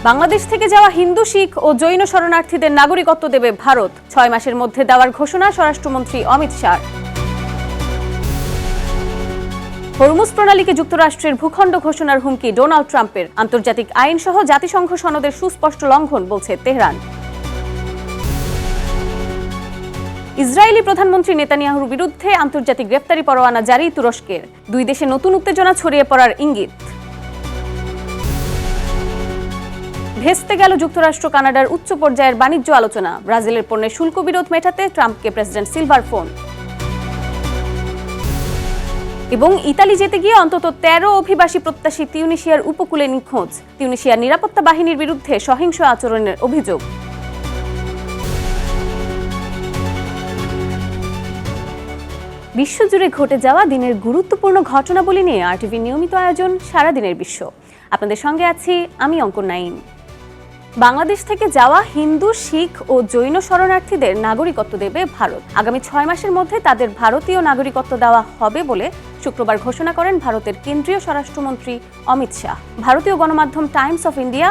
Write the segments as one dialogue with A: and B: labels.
A: বাংলাদেশ থেকে যাওয়া হিন্দু, শিখ ও জৈন শরণার্থীদের নাগরিকত্ব দেবে ভারত। ৬ মাসের মধ্যে দেওয়ার ঘোষণা স্বরাষ্ট্রমন্ত্রী অমিত শাহ। হরমুজ প্রণালীকে যুক্তরাষ্ট্রের ভূখণ্ড ঘোষণার হুমকি ডোনাল্ড ট্রাম্পের। আন্তর্জাতিক আইন সহ জাতিসংঘ সনদের সুস্পষ্ট লঙ্ঘন বলছে তেহরান। ইসরায়েলি প্রধানমন্ত্রী নেতানিয়াহুর বিরুদ্ধে আন্তর্জাতিক গ্রেফতারি পরোয়ানা জারি তুরস্কের। দুই দেশে নতুন উত্তেজনা ছড়িয়ে পড়ার ইঙ্গিত। ভেস্তে গেল যুক্তরাষ্ট্র কানাডার উচ্চ পর্যায়ের বাণিজ্য আলোচনা। ব্রাজিলের পণ্যের শুল্ক বিরোধ মেটাতে ট্রাম্পকে প্রেসিডেন্ট সিলভার ফোন। এবং ইতালি যেতে গিয়ে অন্তত ১৩ অভিবাসী প্রত্যাশী তিউনিসিয়ার উপকূলে নিখোঁজ। তিউনিসিয়ার নিরাপত্তা বাহিনীর বিরুদ্ধে সহিংস আচরণের অভিযোগ। বিশ্বজুড়ে ঘটে যাওয়া দিনের গুরুত্বপূর্ণ ঘটনাবলী নিয়ে RTV নিয়মিত আয়োজন সারাদিনের বিশ্ব। আপনাদের সঙ্গে আছি আমি অঙ্কন নাইম। বাংলাদেশ থেকে যাওয়া হিন্দু, শিখ ও জৈন শরণার্থীদের নাগরিকত্ব দেবে ভারত। আগামী ৬ মাসের মধ্যে তাদের ভারতীয় নাগরিকত্ব দেওয়া হবে বলে শুক্রবার ঘোষণা করেন ভারতের কেন্দ্রীয় স্বরাষ্ট্রমন্ত্রী অমিত শাহ। ভারতীয় গণমাধ্যম টাইমস অফ ইন্ডিয়া,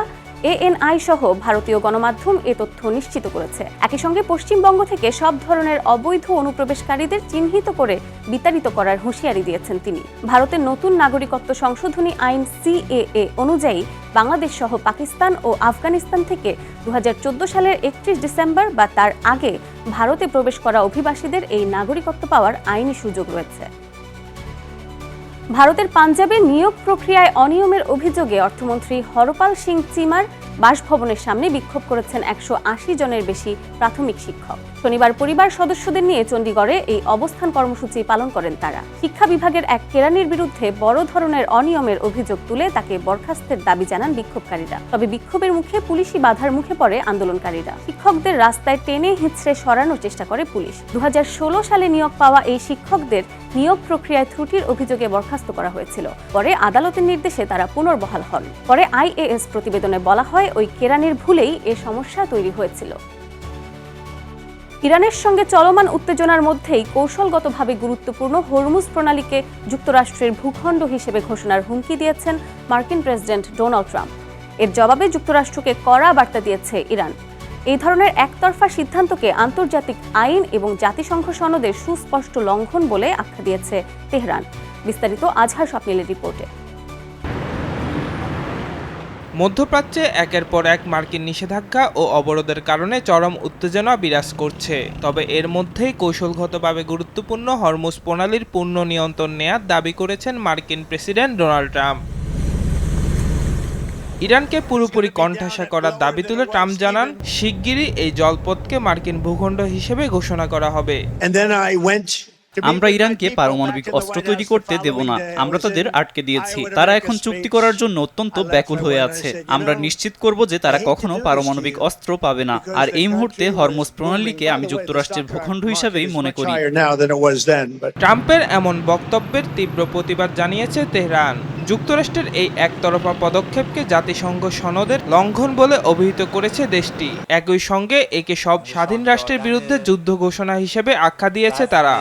A: ANI সহ ভারতীয় গণমাধ্যম এ তথ্য নিশ্চিত করেছে। একই সঙ্গে পশ্চিমবঙ্গ থেকে সব ধরনের অবৈধ অনুপ্রবেশকারীদের চিহ্নিত করে বিতাড়িত করার হুঁশিয়ারি দিয়েছেন তিনি। ভারতের নতুন নাগরিকত্ব সংশোধনী আইন CAA অনুযায়ী বাংলাদেশ সহ পাকিস্তান ও আফগানিস্তান থেকে 2014 সালের 31 ডিসেম্বর বা তার আগে ভারতে প্রবেশ করা অভিবাসীদের এই নাগরিকত্ব পাওয়ার আইনি সুযোগ রয়েছে। ভারতের পাঞ্জাবে নিয়োগ প্রক্রিয়ায় অনিয়মের অভিযোগে অর্থমন্ত্রী হরপাল সিং চিমার বাসভবনের সামনে বিক্ষোভ করেছেন 180 জনের বেশি প্রাথমিক শিক্ষক। শনিবার পরিবার সদস্যদের নিয়ে চণ্ডীগড়ে এই অবস্থান কর্মসূচি পালন করেন তারা। শিক্ষা বিভাগের এক কেরানির বিরুদ্ধে বড় ধরনের অনিয়মের অভিযোগ তুলে তাকে বরখাস্তের দাবি জানান বিক্ষোভকারীরা। তবে বিক্ষোভের মুখে পুলিশি বাধার মুখে পড়ে আন্দোলনকারীরা। শিক্ষকদের রাস্তায় টেনে হিঁচড়ে সরানোর চেষ্টা করে পুলিশ। 2016 সালে নিয়োগ পাওয়া এই শিক্ষকদের নিয়োগ প্রক্রিয়ায় ত্রুটির অভিযোগে বরখাস্ত করা হয়েছিল। পরে আদালতের নির্দেশে তারা পুনর্বহাল হন। পরে IAS প্রতিবেদনে বলা হয় ওই কেরানির ভুলেই এ সমস্যা তৈরি হয়েছিল। ইরানের সঙ্গে চলমান উত্তেজনার মধ্যেই কৌশলগতভাবে গুরুত্বপূর্ণ হরমুজ প্রণালীকে যুক্তরাষ্ট্রের ভূখণ্ড হিসেবে ঘোষণার হুমকি দিয়েছেন মার্কিন প্রেসিডেন্ট ডোনাল্ড ট্রাম্প। এর জবাবে যুক্তরাষ্ট্রকে কড়া বার্তা দিয়েছে ইরান। এই ধরনের একতরফা সিদ্ধান্তকে আন্তর্জাতিক আইন এবং জাতিসংঘ সনদের সুস্পষ্ট লঙ্ঘন বলে আখ্যা দিয়েছে তেহরান। বিস্তারিত আজহার স্বপ্নিলের রিপোর্টে।
B: মধ্যপ্রাচ্যে একের পর এক মার্কিন নিষেধাজ্ঞা ও অবরোধের কারণে চরম উত্তেজনা বিরাজ করছে। তবে এর মধ্যেই কৌশলগতভাবে গুরুত্বপূর্ণ হরমুজ প্রণালীর পূর্ণ নিয়ন্ত্রণ নেয়ার দাবি করেছেন মার্কিন প্রেসিডেন্ট ডোনাল্ড ট্রাম্প। ইরানকে পুরোপুরি কণ্ঠাসা করার দাবি তুলে ট্রাম্প জানান, শিগগিরই এই জলপথকে মার্কিন ভূখণ্ড হিসেবে ঘোষণা করা হবে।
C: আমরা ইরানকে পারমাণবিক অস্ত্র তৈরি করতে দেব না। আমরা তাদের আটকে দিয়েছি। তারা এখন চুক্তি করার জন্য অত্যন্ত ব্যাকুল হয়ে আছে। আমরা নিশ্চিত করব যে তারা কখনো পারমাণবিক অস্ত্র পাবে না। আর এই মুহূর্তে হরমুজ প্রণালীকে আমি যুক্তরাষ্ট্রের ভূখণ্ড হিসেবেই মনে করি।
B: ট্রাম্পের এমন বক্তব্যের তীব্র প্রতিবাদ জানিয়েছে তেহরান। যুক্তরাষ্ট্রের এই একতরফা পদক্ষেপকে জাতিসংঘ সনদের লঙ্ঘন বলে অভিহিত করেছে দেশটি। একই সঙ্গে একে সব স্বাধীন রাষ্ট্রের বিরুদ্ধে যুদ্ধ ঘোষণা হিসেবে আখ্যা দিয়েছে তারা।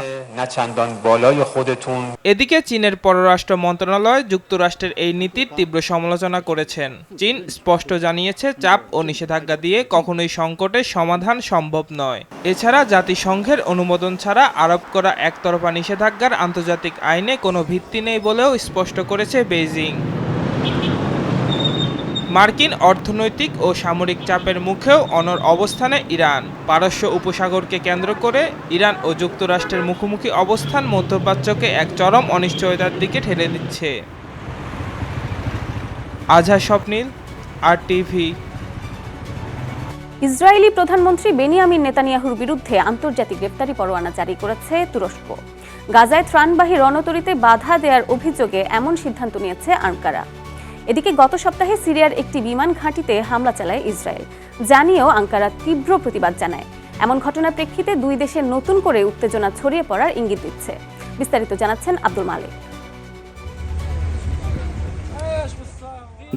B: এদিকে চীনের পররাষ্ট্র মন্ত্রণালয় যুক্তরাষ্ট্রের এই নীতির তীব্র সমালোচনা করেছেন। চীন স্পষ্ট জানিয়েছে, চাপ ও নিষেধাজ্ঞা দিয়ে কখনোই সংকটের সমাধান সম্ভব নয়। এছাড়া জাতিসংঘের অনুমোদন ছাড়া আরোপ করা একতরফা নিষেধাজ্ঞার আন্তর্জাতিক আইনে কোনো ভিত্তি নেই বলেও স্পষ্ট করেছে বেইজিং। মার্কিন অর্থনৈতিক ও সামরিক চাপের মুখেও অনড় অবস্থানে ইরান। পারস্য উপসাগরকে কেন্দ্র করে ইরান ও যুক্তরাষ্ট্রের মুখোমুখি অবস্থান মধ্যপ্রাচ্যকে এক চরম অনিশ্চয়তার দিকে ঠেলে দিচ্ছে। আজহার স্বপ্নিল, RTV।
A: ইসরায়েলি প্রধানমন্ত্রী বেনিয়ামিন নেতানিয়াহুর বিরুদ্ধে আন্তর্জাতিক গ্রেফতারি পরোয়ানা জারি করেছে তুরস্ক। গাজায় ত্রাণবাহী রণতরীতে বাধা দেওয়ার অভিযোগে এমন সিদ্ধান্ত নিয়েছে আঙ্কারা। এদিকে গত সপ্তাহে সিরিয়ার একটি বিমান ঘাঁটিতে হামলা চালায় ইসরায়েল। জানিয়েও আঙ্কারা তীব্র প্রতিবাদ জানায়। এমন ঘটনার প্রেক্ষিতে দুই দেশের নতুন করে উত্তেজনা ছড়িয়ে পড়ার ইঙ্গিত দিচ্ছে। বিস্তারিত জানাচ্ছেন আব্দুল মালিক।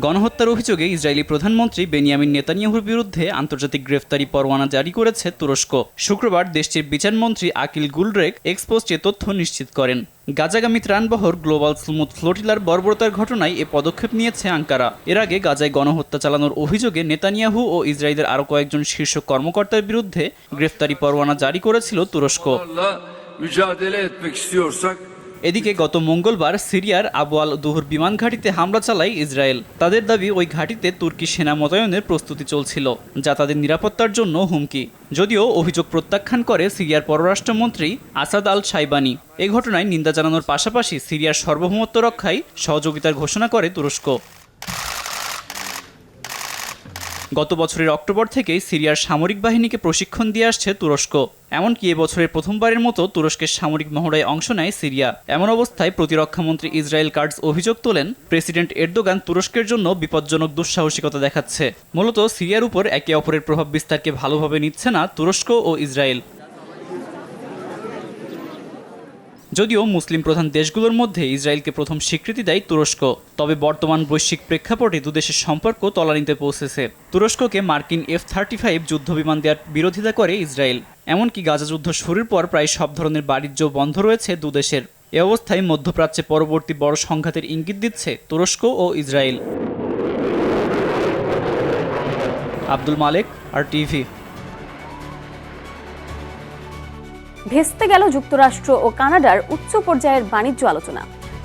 C: গণহত্যার অভিযোগে ইসরায়েলি প্রধানমন্ত্রী বেনিয়ামিন নেতানিয়াহুর বিরুদ্ধে আন্তর্জাতিক গ্রেফতারি পরোয়ানা জারি করেছে তুরস্ক। শুক্রবার দেশটির বিচারমন্ত্রী আকিল গুলরেক এক্সপোস্টে তথ্য নিশ্চিত করেন। গাজাগামী ত্রাণবহর গ্লোবাল স্মুথ ফ্লোটিলার বর্বরতার ঘটনায় এ পদক্ষেপ নিয়েছে আঙ্কারা। এর আগে গাজায় গণহত্যা চালানোর অভিযোগে নেতানিয়াহু ও ইসরায়েলের আরও কয়েকজন শীর্ষ কর্মকর্তার বিরুদ্ধে গ্রেফতারি পরোয়ানা জারি করেছিল তুরস্ক। এদিকে গত মঙ্গলবার সিরিয়ার আবু আল দুহুর বিমান ঘাঁটিতে হামলা চালায় ইসরায়েল। তাদের দাবি ওই ঘাঁটিতে তুর্কি সেনা মোতায়েনের প্রস্তুতি চলছিল, যা তাদের নিরাপত্তার জন্য হুমকি। যদিও অভিযোগ প্রত্যাখ্যান করে সিরিয়ার পররাষ্ট্রমন্ত্রী আসাদ আল শাইবানি। এ ঘটনায় নিন্দা জানানোর পাশাপাশি সিরিয়ার সার্বভৌমত্ব রক্ষায় সহযোগিতার ঘোষণা করে তুরস্ক। গত বছরের অক্টোবর থেকেই সিরিয়ার সামরিক বাহিনীকে প্রশিক্ষণ দিয়ে আসছে তুরস্ক। এমনকি এবছরের প্রথমবারের মতো তুরস্কের সামরিক মহড়ায় অংশ নেয় সিরিয়া। এমন অবস্থায় প্রতিরক্ষামন্ত্রী ইসরায়েল কাটজ অভিযোগ তোলেন, প্রেসিডেন্ট এরদোগান তুরস্কের জন্য বিপজ্জনক দুঃসাহসিকতা দেখাচ্ছে। মূলত সিরিয়ার উপর একে অপরের প্রভাব বিস্তারকে ভালোভাবে নিচ্ছে না তুরস্ক ও ইসরায়েল। যদিও মুসলিম প্রধান দেশগুলোর মধ্যে ইসরায়েলকে প্রথম স্বীকৃতি দেয় তুরস্ক, তবে বর্তমান বৈশ্বিক প্রেক্ষাপটে দুদেশের সম্পর্ক তলানিতে পৌঁছেছে। তুরস্ককে মার্কিন F-35 যুদ্ধবিমান দেওয়ার বিরোধিতা করে ইসরায়েল। এমনকি গাজা যুদ্ধ শুরুর পর প্রায় সব ধরনের বাণিজ্য বন্ধ রয়েছে দুদেশের। এ অবস্থায় মধ্যপ্রাচ্যে পরবর্তী বড় সংঘাতের ইঙ্গিত দিচ্ছে তুরস্ক ও ইসরায়েল। আব্দুল মালেক, RTV।
A: ভেস্তে গেল যুক্তরাষ্ট্র ও কানাডার উচ্চ পর্যায়ের বাণিজ্য আলোচনা।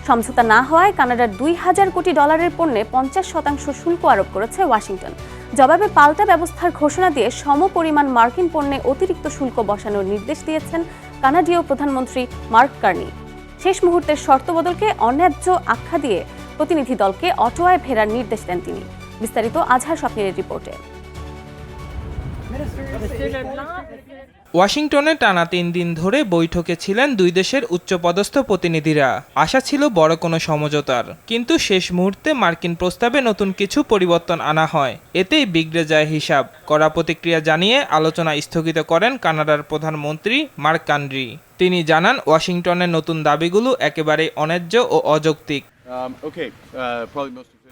A: সমঝোতা না হওয়ায় কানাডার $2,000 কোটি পণ্যে 50% শুল্ক আরোপ করেছে ওয়াশিংটন। জবাবে পাল্টা ব্যবস্থার ঘোষণা দিয়ে সমপরিমাণ মার্কিন পণ্যে অতিরিক্ত শুল্ক বসানোর নির্দেশ দিয়েছেন কানাডীয় প্রধানমন্ত্রী মার্ক কার্নি। শেষ মুহূর্তের শর্ত বদলকে অন্যায্য আখ্যা দিয়ে প্রতিনিধি দলকে অটোয়ায় ফেরার নির্দেশ দেন তিনি। বিস্তারিত আজহার স্বপ্নের রিপোর্টে।
B: ওয়াশিংটনে টানা 3 দিন ধরে বৈঠকে ছিলেন দুই দেশের উচ্চপদস্থ প্রতিনিধিরা। আশা ছিল বড় কোনো সমঝোতার, কিন্তু শেষ মুহূর্তে মার্কিন প্রস্তাবে নতুন কিছু পরিবর্তন আনা হয়। এতেই বিগড়ে যায় হিসাব। কড়া প্রতিক্রিয়া জানিয়ে আলোচনা স্থগিত করেন কানাডার প্রধানমন্ত্রী মার্ক কার্নি। তিনি জানান, ওয়াশিংটনের নতুন দাবিগুলো একেবারেই অন্যায্য ও অযৌক্তিক।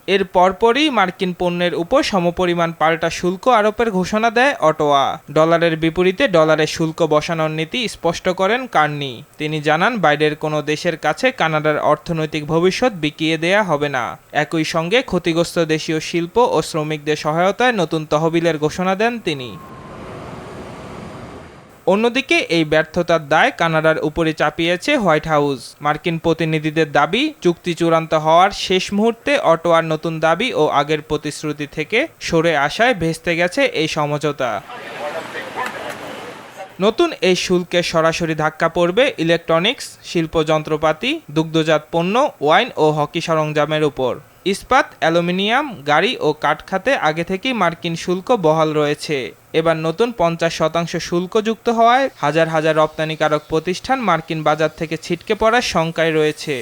B: এর পরপরই মার্কিন পণ্যের উপর সমপরিমাণ পাল্টা শুল্ক আরোপের ঘোষণা দেয় অটোয়া। ডলারের বিপরীতে ডলারে শুল্ক বসানোর নীতি স্পষ্ট করেন কার্নি। তিনি জানান, বাইরের কোনো দেশের কাছে কানাডার অর্থনৈতিক ভবিষ্যৎ বিকিয়ে দেয়া হবে না। একই সঙ্গে ক্ষতিগ্রস্ত দেশীয় শিল্প ও শ্রমিকদের সহায়তায় নতুন তহবিলের ঘোষণা দেন তিনি। অন্যদিকে এই ব্যর্থতার দায় কানাডার উপরে চাপিয়েছে হোয়াইট হাউস। মার্কিন প্রতিনিধিদের দাবি, চুক্তি চূড়ান্ত হওয়ার শেষ মুহূর্তে অটোয়ার নতুন দাবি ও আগের প্রতিশ্রুতি থেকে সরে আসায় ভেস্তে গেছে এই সমঝোতা। নতুন এই শুল্কের সরাসরি ধাক্কা পড়বে ইলেকট্রনিক্স, শিল্প যন্ত্রপাতি, দুগ্ধজাত পণ্য, ওয়াইন ও হকি সরঞ্জামের উপর। ইস্পাত, অ্যালুমিনিয়াম, গাড়ি ও কাঠ খাতে আগে থেকেই মার্কিন শুল্ক বহাল রয়েছে। এবার নতুন 50% শুল্ক যুক্ত হওয়ায় হাজার হাজার রপ্তানিকারক প্রতিষ্ঠান মার্কিন বাজার থেকে ছিটকে পড়ার শঙ্কায় রয়েছে।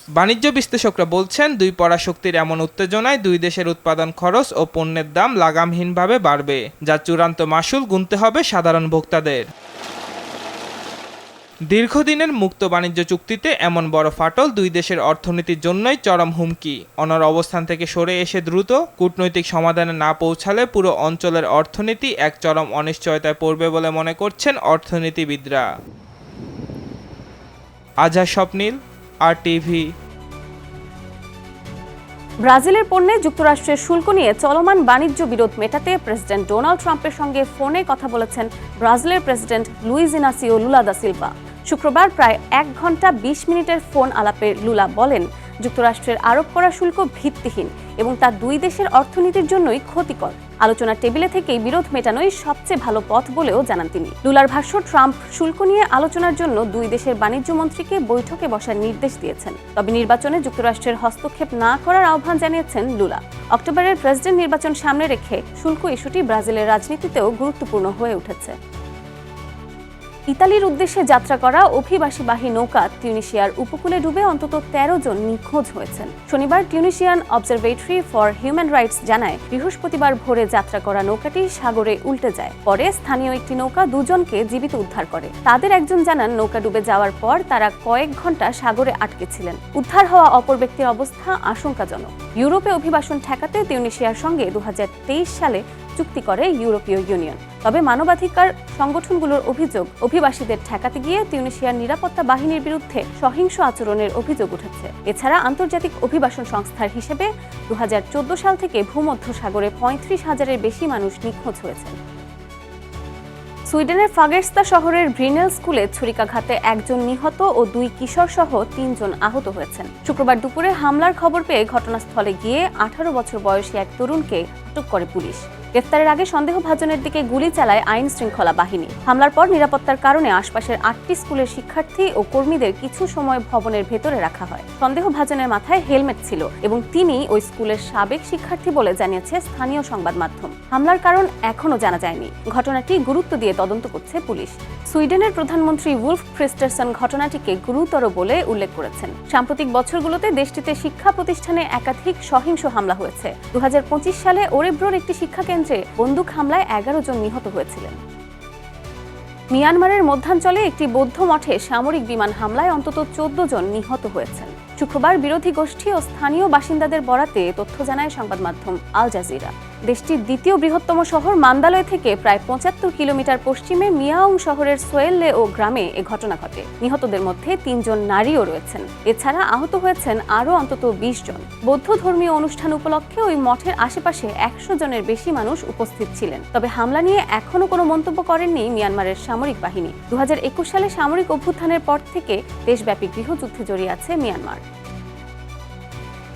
B: বাণিজ্য বিশ্লেষকরা বলছেন, দুই পরাশক্তির এমন উত্তেজনায় দুই দেশের উৎপাদন খরচ ও পণ্যের দাম লাগামহীনভাবে বাড়বে, যা চূড়ান্ত মাশুল গুনতে হবে সাধারণ ভোক্তাদের। দীর্ঘদিনের মুক্ত বাণিজ্য চুক্তিতে এমন বড় ফাটল দুই দেশের অর্থনীতির জন্যই চরম হুমকি। অনর অবস্থান থেকে সরে এসে দ্রুত কূটনৈতিক সমাধানে না পৌঁছালে পুরো অঞ্চলের অর্থনীতি এক চরম অনিশ্চয়তায় পড়বে বলে মনে করছেন অর্থনীতিবিদরা। আজহার স্বপ্নীল, RTV।
A: ব্রাজিলের পণ্যে যুক্তরাষ্ট্রের শুল্ক নিয়ে চলমান বাণিজ্য বিরোধ মেটাতে প্রেসিডেন্ট ডোনাল্ড ট্রাম্পের সঙ্গে ফোনে কথা বলেছেন ব্রাজিলের president Luiz Inacio Lula da Silva. শুক্রবার প্রায় 1 ঘন্টা 20 মিনিটের ফোন আলাপে লুলা বলেন, যুক্তরাষ্ট্রের আরোপ করা শুল্ক ভিত্তিহীন এবং তা দুই দেশের অর্থনীতির জন্যই ক্ষতিকর। আলোচনার টেবিলে থেকেই বিরোধ মেটানোই সবচেয়ে ভালো পথ বলেও জানান তিনি। লুলার ভাষ্য, ট্রাম্প শুল্ক নিয়ে আলোচনার জন্য দুই দেশের বাণিজ্য মন্ত্রীকে বৈঠকে বসার নির্দেশ দিয়েছেন। তবে নির্বাচনে যুক্তরাষ্ট্রের হস্তক্ষেপ না করার আহ্বান জানিয়েছেন লুলা। অক্টোবরের প্রেসিডেন্ট নির্বাচন সামনে রেখে শুল্ক ইস্যুটি ব্রাজিলের রাজনীতিতেও গুরুত্বপূর্ণ হয়ে উঠেছে। ইতালির উদ্দেশ্যে যাত্রা করা অভিবাসীবাহী নৌকা টিউনিশিয়ার উপকূলে ডুবে অন্তত ১৩ জন নিখোঁজ হয়েছেন। শনিবার টিউনিশিয়ান অবজারভেটরি ফর হিউম্যান রাইটস জানায়, বৃহস্পতিবার ভোরে যাত্রা করা নৌকাটি সাগরে উল্টে যায়। পরে স্থানীয় একটি নৌকা দুজনকে জীবিত উদ্ধার করে। তাদের একজন জানান, নৌকা ডুবে যাওয়ার পর তারা কয়েক ঘন্টা সাগরে আটকে ছিলেন। উদ্ধার হওয়া অপর ব্যক্তির অবস্থা আশঙ্কাজনক। ইউরোপে অভিবাসন ঠেকাতে টিউনিশিয়ার সঙ্গে ২০২৩ সালে চুক্তি করে ইউরোপীয় ইউনিয়ন। তবে মানবাধিকার সংগঠনগুলোর অভিযোগ, অভিবাসীদের ঠেকাতে গিয়ে টিউনিশিয়ার নিরাপত্তা বাহিনীর বিরুদ্ধে সহিংস আচরণের অভিযোগ উঠেছে। এছাড়া আন্তর্জাতিক অভিবাসন সংস্থার হিসেবে ২০১৪ সাল থেকে ভূমধ্য সাগরে ৩৫,০০০-এর বেশি মানুষ নিখোঁজ হয়েছেন। সুইডেনের ফাগেরস্তা শহরের ব্রিনেল স্কুলে ছুরিকাঘাতে একজন নিহত ও ২ কিশোর সহ ৩ জন আহত হয়েছেন। শুক্রবার দুপুরে হামলার খবর পেয়ে ঘটনাস্থলে গিয়ে ১৮ বছর বয়সী এক তরুণকে আটক করে পুলিশ। গ্রেফতারের আগে সন্দেহভাজনের দিকে গুলি চালায় আইন শৃঙ্খলা বাহিনী। হামলার পর নিরাপত্তার কারণে আশপাশের ৮টি স্কুলের শিক্ষার্থী ও কর্মীদের কিছু সময় ভবনের ভেতরে রাখা হয়। সন্দেহভাজনের মাথায় হেলমেট ছিল এবং তিনি ওই স্কুলের সাবেক শিক্ষার্থী বলে জানিয়েছে স্থানীয় সংবাদ মাধ্যম। হামলার কারণ এখনও জানা যায়নি। ঘটনাটি গুরুত্ব দিয়ে তদন্ত করছে পুলিশ। সুইডেনের প্রধানমন্ত্রী উলফ ক্রিস্টারসন ঘটনাটিকে গুরুতর বলে উল্লেখ করেছেন। সাম্প্রতিক বছরগুলোতে দেশটিতে শিক্ষা প্রতিষ্ঠানে একাধিক সহিংস হামলা হয়েছে। ২০২৫ সালে ওরেব্রোর একটি শিক্ষাকেন্দ্রে বন্দুক হামলায় ১১ জন নিহত হয়েছিলেন। মিয়ানমারের মধ্যাঞ্চলে একটি বৌদ্ধ মঠে সামরিক বিমান হামলায় অন্তত ১৪ জন নিহত হয়েছেন। শুক্রবার বিরোধী গোষ্ঠী ও স্থানীয় বাসিন্দাদের বরাতে তথ্য জানায় সংবাদ মাধ্যম আল জাজিরা। দেশটির দ্বিতীয় বৃহত্তম শহর মান্দালয় থেকে প্রায় ৭৫ কিলোমিটার পশ্চিমে মিয়াওং শহরের সোয়েললে ও গ্রামে এ ঘটনা ঘটে। নিহতদের মধ্যে ৩ জন নারীও রয়েছেন। এছাড়া আহত হয়েছেন আরও অন্তত ২০ জন। বৌদ্ধ ধর্মীয় অনুষ্ঠান উপলক্ষে ওই মঠের আশেপাশে ১০০ জনের বেশি মানুষ উপস্থিত ছিলেন। তবে হামলা নিয়ে এখনও কোনো মন্তব্য করেননি মিয়ানমারের সামরিক বাহিনী। ২০২১ সালে সামরিক অভ্যুত্থানের পর থেকে দেশব্যাপী গৃহযুদ্ধে জড়িয়ে আছে মিয়ানমার।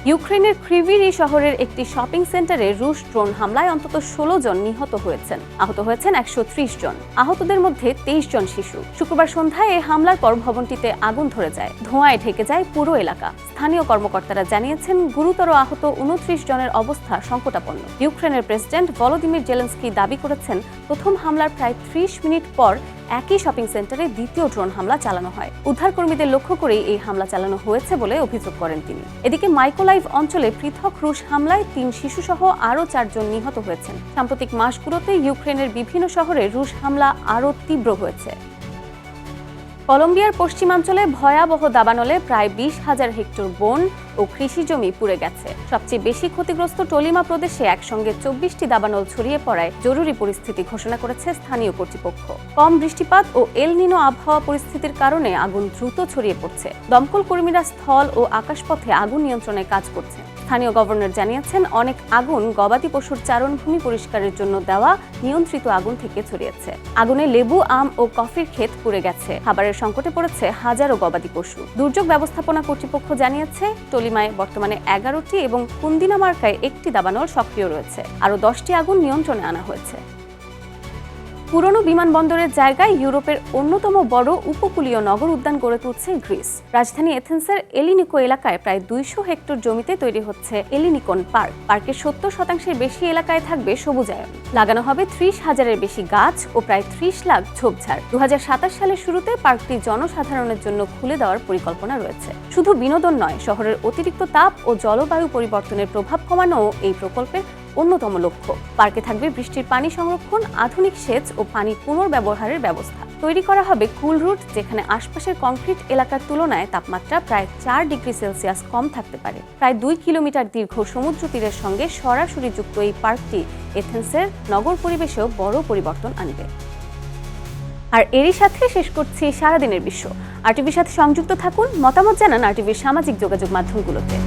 A: ইউক্রেনের ক্রিভিরি শহরের একটি শপিং সেন্টারে রুশ ড্রোন হামলায় অন্তত ১৬ জন নিহত হয়েছেন। আহত হয়েছেন ১৩০ জন। আহতদের মধ্যে ২৩ জন শিশু। শুক্রবার সন্ধ্যায় এই হামলার পর ভবনটিতে আগুন ধরে যায়। ধোঁয়ায় ঢেকে যায় পুরো এলাকা। স্থানীয় কর্মকর্তারা জানিয়েছেন, গুরুতর আহত ২৯ জনের অবস্থা সংকটাপন্ন। ইউক্রেনের প্রেসিডেন্ট ভলোদিমির জেলেনস্কি দাবি করেছেন, প্রথম হামলার প্রায় ৩০ মিনিট পর একই শপিং সেন্টারে দ্বিতীয় ড্রোন হামলা চালানো হয়। উদ্ধারকর্মীদের লক্ষ্য করেই এই হামলা চালানো হয়েছে বলে অভিযোগ করেন তিনি। এদিকে মাইকোলাইভ অঞ্চলে পৃথক রুশ হামলায় ৩ শিশুসহ আরও ৪ জন নিহত হয়েছেন। সাম্প্রতিক মাসগুলোতে ইউক্রেনের বিভিন্ন শহরে রুশ হামলা আরও তীব্র হয়েছে। কলম্বিয়ার পশ্চিমাঞ্চলে ভয়াবহ দাবানলে প্রায় ২০,০০০ হেক্টর বন ও কৃষি জমি পুড়ে গেছে। সবচেয়ে বেশি ক্ষতিগ্রস্ত টলিমা প্রদেশে একসঙ্গে ২৪টি দাবানল ছড়িয়ে পড়ায় জরুরি পরিস্থিতি ঘোষণা করেছে স্থানীয় কর্তৃপক্ষ। কম বৃষ্টিপাত ও এল নিনো আবহাওয়া পরিস্থিতির কারণে আগুন দ্রুত ছড়িয়ে পড়ছে। দমকল কর্মীরা স্থল ও আকাশপথে আগুন নিয়ন্ত্রণে কাজ করছেন। স্থানীয় গভর্নর জানিয়েছেন, অনেক আগুন গবাদি পশুর চারণভূমি পরিষ্কারের জন্য দেওয়া নিয়ন্ত্রিত আগুন থেকে ছড়িয়েছে। আগুনে লেবু, আম ও কফির ক্ষেত পুড়ে গেছে। খাবারের সংকটে পড়েছে হাজারো গবাদি পশু। দুর্যোগ ব্যবস্থাপনা কর্তৃপক্ষ জানিয়েছে, টলিমায় বর্তমানে ১১টি এবং কুন্দিনামার্কায় একটি দাবানল সক্রিয় রয়েছে। আরও 10টি আগুন নিয়ন্ত্রণে আনা হয়েছে। পুরনো বিমানবন্দরের জায়গায় ইউরোপের অন্যতম বড় উপকূলীয় নগর উদ্যান গড়ে তুলছে গ্রিস। রাজধানী এথেন্সের এলিনিকো এলাকায় প্রায় ২০০ হেক্টর জমিতে তৈরি হচ্ছে এলিনিকন পার্ক। পার্কের ৭০% বেশি এলাকায় থাকবে সবুজায়ন। লাগানো হবে ৩০,০০০-এর বেশি গাছ ও প্রায় ৩০ লাখ ঝোপঝাড়। ২০২৭ সালের শুরুতে পার্কটি জনসাধারণের জন্য খুলে দেওয়ার পরিকল্পনা রয়েছে। শুধু বিনোদন নয়, শহরের অতিরিক্ত তাপ ও জলবায়ু পরিবর্তনের প্রভাব কমানোও এই প্রকল্পের অন্যতম লক্ষ্য। পার্কে থাকবে বৃষ্টির পানি সংরক্ষণ, আধুনিক সেচ ও পানি পুনর্ব্যবহারের ব্যবস্থা। তৈরি করা হবে কুল রুট, যেখানে আশপাশের কংক্রিট এলাকার তুলনায় তাপমাত্রা প্রায় ৪ ডিগ্রি সেলসিয়াস কম থাকতে পারে। প্রায় 2 কিলোমিটার দীর্ঘ সমুদ্র তীরের সঙ্গে সরাসরি যুক্ত এই পার্কটি এথেন্সের নগর পরিবেশেও বড় পরিবর্তন আনবে। আর এরই সাথে শেষ করছি সারাদিনের বিশ্ব। আরটিভির সাথে সংযুক্ত থাকুন, মতামত জানান আরটিভির সামাজিক যোগাযোগ মাধ্যমগুলোতে।